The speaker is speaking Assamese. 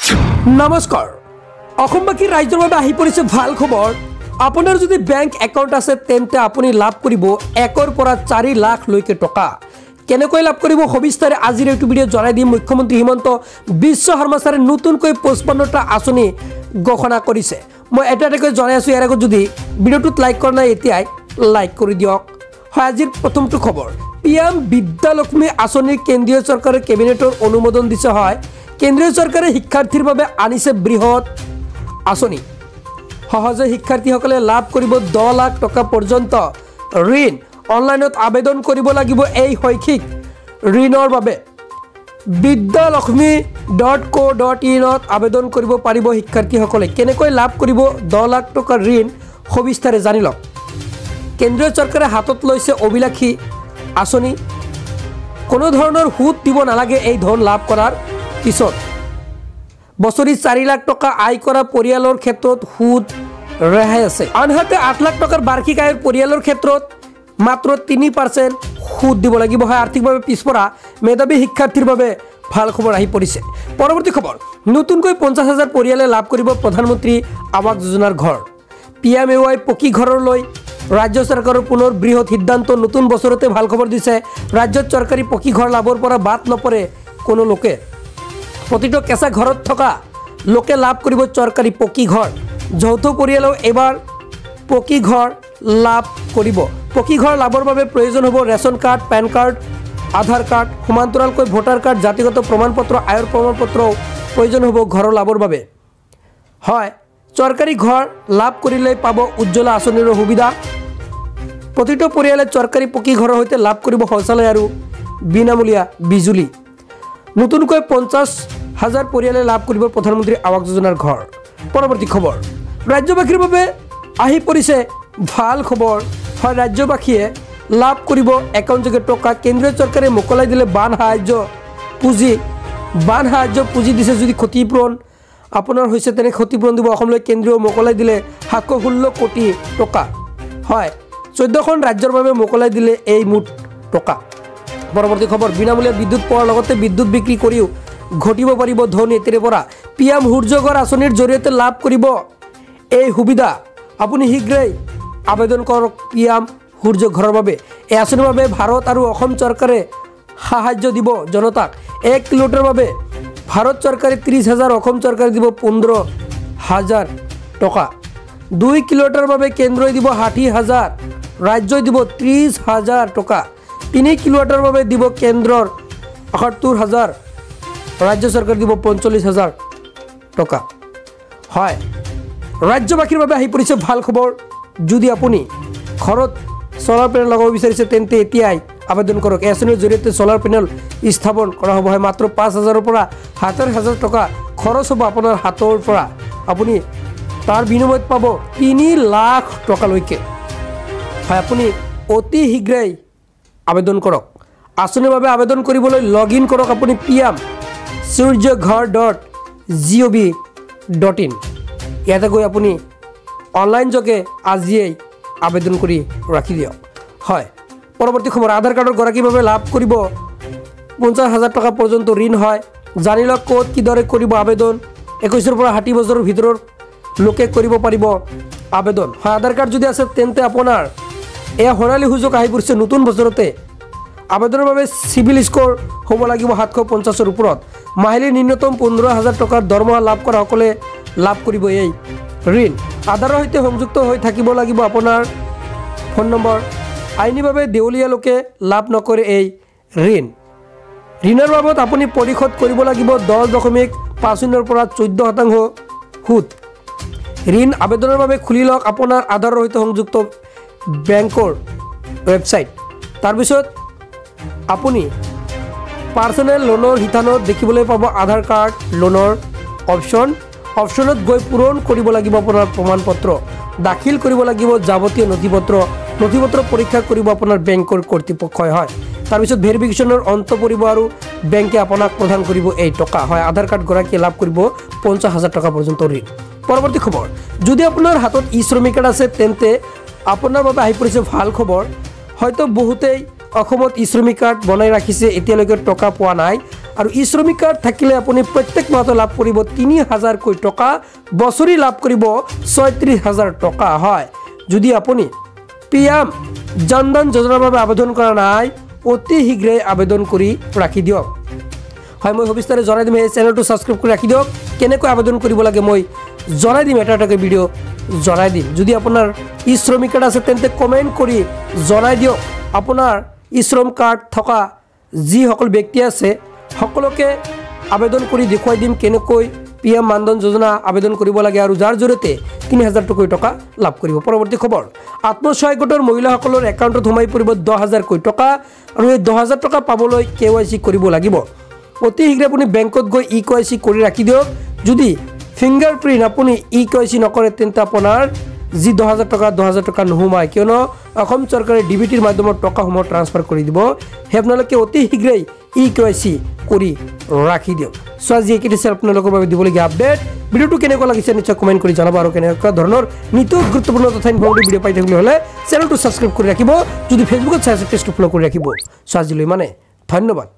নমস্কাৰ অসমবাসী ৰাইজৰ বাবে আহি পৰিছে ভাল খবৰ আপোনাৰ যদি বেংক একাউণ্ট আছে তেন্তে আপুনি লাভ কৰিব 1 পৰা 4 লাখ লৈকে টকা কেনেকৈ লাভ কৰিব সবিস্তাৰে আজিৰ এই ভিডিঅ জনাই দিম মুখ্যমন্ত্ৰী হিমন্ত বিশ্ব শৰ্মা ছাৰে নতুনকৈ 55টা আঁচনি ঘোষণা কৰিছে মই এটাকৈ জনাই আছো ইয়াৰ আগত যদি ভিডিঅটোত লাইক কৰা নাই এতিয়াই লাইক কৰি দিয়ক হয় আজিৰ প্ৰথমটো খবৰ পিএম বিদ্যালক্ষ্মী আঁচনি কেন্দ্ৰীয় চৰকাৰৰ কেবিনেটৰ অনুমোদন দিছে হয় কেন্দ্ৰীয় চৰকাৰে শিক্ষাৰ্থীৰ বাবে আনিছে বৃহৎ আঁচনি সহজে শিক্ষাৰ্থীসকলে লাভ কৰিব 10 লাখ টকা পৰ্যন্ত ঋণ অনলাইনত আবেদন কৰিব লাগিব এই শৈক্ষিক ঋণৰ বাবে vidyalakshmi.co.in ত আবেদন কৰিব পাৰিব শিক্ষাৰ্থীসকলে কেনেকৈ লাভ কৰিব 10 লাখ টকাৰ ঋণ সবিস্তাৰে জানি লওক কেন্দ্ৰীয় চৰকাৰে হাতত লৈছে অভিলাষী আঁচনি কোনো ধৰণৰ সুদ দিব নালাগে এই ধন লাভ কৰাৰ পিছত বছৰি 4 লাখ টকা আয় কৰা পৰিয়ালৰ ক্ষেত্ৰত সুদ ৰেহাই আছে আনহাতে 8 লাখ টকাৰ বাৰ্ষিক আয়ৰ পৰিয়ালৰ ক্ষেত্ৰত মাত্ৰ 3% সুদ দিব লাগিব হয় আৰ্থিকভাৱে পিছপৰা মেধাৱী শিক্ষাৰ্থীৰ বাবে ভাল খবৰ আহি পৰিছে পৰৱৰ্তী খবৰ নতুনকৈ 50,000 পৰিয়ালে লাভ কৰিব প্ৰধানমন্ত্ৰী আৱাস যোজনাৰ ঘৰ পিএমএৱাই পকী ঘৰলৈ ৰাজ্য চৰকাৰৰ পুনৰ বৃহৎ সিদ্ধান্ত নতুন বছৰতে ভাল খবৰ দিছে ৰাজ্যত চৰকাৰী পকী ঘৰ লাভৰ পৰা বাদ নপৰে কোনো লোকে প্ৰতিটো কেঁচা ঘৰত থকা লোকে লাভ কৰিব চৰকাৰী পকী ঘৰ যৌথ পৰিয়ালেও এবাৰ পকী ঘৰ লাভ কৰিব পকী ঘৰ লাভৰ বাবে প্ৰয়োজন হ'ব ৰেচন কাৰ্ড পেন কাৰ্ড আধাৰ কাৰ্ড সমান্তৰালকৈ ভোটাৰ কাৰ্ড জাতিগত প্ৰমাণপত্ৰ আয়ৰ প্ৰমাণপত্ৰও প্ৰয়োজন হ'ব ঘৰৰ লাভৰ বাবে হয় চৰকাৰী ঘৰ লাভ কৰিলে পাব উজ্জ্বলা আঁচনিৰ সুবিধা প্ৰতিটো পৰিয়ালে চৰকাৰী পকী ঘৰৰ সৈতে লাভ কৰিব শৌচালয় আৰু বিনামূলীয়া বিজুলী নতুনকৈ 50,000 পৰিয়ালে লাভ কৰিব প্ৰধানমন্ত্ৰী আৱাস যোজনাৰ ঘৰ পৰৱৰ্তী খবৰ ৰাজ্যবাসীৰ বাবে আহি পৰিছে ভাল খবৰ হয় ৰাজ্যবাসীয়ে লাভ কৰিব একাউণ্টযোগে টকা কেন্দ্ৰীয় চৰকাৰে মোকলাই দিলে বান সাহায্য পুঁজি দিছে যদি ক্ষতিপূৰণ আপোনাৰ হৈছে তেনে ক্ষতিপূৰণ দিব অসমলৈ কেন্দ্ৰীয় মোকলাই দিলে 716 কোটি টকা হয় 14খন ৰাজ্যৰ বাবে মোকলাই দিলে এই মুঠ টকা পৰৱৰ্তী খবৰ বিনামূলীয়া বিদ্যুৎ পোৱাৰ লগতে বিদ্যুৎ বিক্ৰী কৰিও ঘটিব পাৰিব ধন এতিৰে পৰা পিএম সূৰ্য ঘৰ আঁচনিৰ জৰিয়তে লাভ কৰিব এই সুবিধা আপুনি শীঘ্ৰেই আবেদন কৰক পিএম সূৰ্য ঘৰৰ বাবে এই আঁচনিৰ বাবে ভাৰত আৰু অসম চৰকাৰে সাহায্য দিব জনতাক 1 কিলোমিটাৰৰ বাবে ভাৰত চৰকাৰে 30,000 অসম চৰকাৰে দিব 15,000 টকা 2 কিলোমিটাৰৰ বাবে কেন্দ্ৰই দিব 60,000 ৰাজ্যই দিব 30,000 টকা 3 কিলোমিটাৰৰ বাবে দিব কেন্দ্ৰৰ 78,000 ৰাজ্য চৰকাৰ দিব 45,000 টকা হয় ৰাজ্যবাসীৰ বাবে আহি পৰিছে ভাল খবৰ যদি আপুনি ঘৰত সোলাৰ পেনেল লগাব বিচাৰিছে তেন্তে এতিয়াই আবেদন কৰক এই আঁচনিৰ জৰিয়তে সোলাৰ পেনেল স্থাপন কৰা হ'ব হয় মাত্ৰ 5,000ৰ পৰা 70,000 টকা খৰচ হ'ব আপোনাৰ হাতৰ পৰা আপুনি তাৰ বিনিময়ত পাব 3 লাখ টকালৈকে হয় আপুনি অতি শীঘ্ৰেই আবেদন কৰক আঁচনিৰ বাবে আবেদন কৰিবলৈ লগ ইন কৰক আপুনি pmsuryaghar.gov.in ইয়াতে গৈ আপুনি অনলাইন যোগে আজিয়েই আবেদন কৰি ৰাখি দিয়ক হয় পৰৱৰ্তী খবৰ আধাৰ কাৰ্ডৰ গৰাকীভাৱে লাভ কৰিব 50,000 টকা পৰ্যন্ত ঋণ হয় জানি লওক ক'ত কিদৰে কৰিব আবেদন 21 পৰা 60 বছৰৰ ভিতৰৰ লোকে কৰিব পাৰিব আবেদন হয় আধাৰ কাৰ্ড যদি আছে তেন্তে আপোনাৰ এয়া সোণালী সুযোগ আহি পৰিছে নতুন বছৰতে আবেদনৰ বাবে সিভিল স্ক'ৰ হ'ব লাগিব 750ৰ ওপৰত মাহিলী ন্যূনতম 15,000 টকাৰ দৰমহা লাভ কৰা সকলে লাভ কৰিব এই ঋণ আধাৰৰ সৈতে সংযুক্ত হৈ থাকিব লাগিব আপোনাৰ ফোন নম্বৰ আইনীভাৱে দেউলীয়া লোকে লাভ নকৰে এই ঋণৰ বাবদ আপুনি পৰিশোধ কৰিব লাগিব 10.50 পৰা 14% সুদ ঋণ আবেদনৰ বাবে খুলি লওক আপোনাৰ আধাৰৰ সৈতে সংযুক্ত বেংকৰ ৱেবছাইট তাৰপিছত আপুনি পাৰ্চনেল লোনৰ শিতানত দেখিবলৈ পাব আধাৰ কাৰ্ড লোনৰ অপশ্যনত গৈ পূৰণ কৰিব লাগিব আপোনাৰ প্ৰমাণপত্ৰ দাখিল কৰিব লাগিব যাৱতীয় নথিপত্ৰ পৰীক্ষা কৰিব আপোনাৰ বেংকৰ কৰ্তৃপক্ষই হয় তাৰপিছত ভেৰিফিকেশ্যনৰ অন্ত পৰিব আৰু বেংকে আপোনাক প্ৰদান কৰিব এই টকা হয় আধাৰ কাৰ্ড গৰাকীয়ে লাভ কৰিব 50,000 টকা পৰ্যন্ত ঋণ পৰৱৰ্তী খবৰ যদি আপোনাৰ হাতত ই শ্ৰমিক কাৰ্ড আছে তেন্তে আপোনাৰ বাবে আহি পৰিছে ভাল খবৰ হয়তো বহুতেই অসমত ই শ্ৰমিক কাৰ্ড বনাই ৰাখিছে এতিয়ালৈকে টকা পোৱা নাই আৰু ই শ্ৰমিক কাৰ্ড থাকিলে আপুনি প্ৰত্যেক মাহত লাভ কৰিব 3000 টকা বছৰি লাভ কৰিব 36000 টকা হয় যদি আপুনি পিএম জনধন যোজনাৰ বাবে আবেদন কৰা নাই অতি শীঘ্ৰে আবেদন কৰি ৰাখি দিয়ক হয় মই সবিস্তাৰে জনাই দিম এই চেনেলটো সাবস্ক্ৰাইব কৰি ৰাখি দিয়ক কেনেকৈ আবেদন কৰিব লাগে মই জনাই দিম এটা ভিডিও জনাই দিম যদি আপোনাৰ ই শ্ৰমিক কাৰ্ড আছে তেন্তে কমেন্ট কৰি জনাই দিয়ক আপোনাৰ ই শ্ৰম কাৰ্ড থকা যি সকল ব্যক্তি আছে সকলোকে আবেদন কৰি দেখুৱাই দিম কেনেকৈ পিএম মানধন যোজনা আবেদন কৰিব লাগে আৰু যাৰ জৰিয়তে 3000 টকা লাভ কৰিব পৰৱৰ্তী খবৰ আত্মসহায়ক গোটৰ মহিলাসকলৰ একাউণ্টত সোমাই পৰিব 10000 টকা আৰু এই 10000 টকা পাবলৈ কেৱাইচি কৰিব লাগিব অতি শীঘ্ৰে আপুনি বেংকত গৈ ই কেৱাইচি কৰি ৰাখি দিয়ক যদি ফিংগাৰপ্ৰিন্ট আপুনি ই কেৱাইচি নকৰে তেন্তে আপোনাৰ যি 10000 টকা নোহোমায় কিয়নো অসম চৰকাৰে ডিবিটিৰ মাধ্যমত টকাসমূহ ট্ৰান্সফাৰ কৰি দিব হে আপোনালোকে অতি শীঘ্ৰেই ই কেৱাইচি কৰি ৰাখি দিয়ক সো আজি এই কিছে আপোনালোকৰ বাবে দিবলগীয়া আপডেট ভিডিওটো কেনেকুৱা লাগিছে নিশ্চয় কমেন্ট কৰি জনাব আৰু কেনেকুৱা ধৰণৰ নিত গুৰুত্বপূৰ্ণ তথা ইনফৰ্মেটিভ ভিডিও পাই থাকিবলৈ হলে চেনেলটো সাবস্ক্ৰাইব কৰি ৰাখিব যদি ফেসবুকত চাই আছে পেজটো ফলো কৰি ৰাখিব সো আজিলৈ মানে ধন্যবাদ।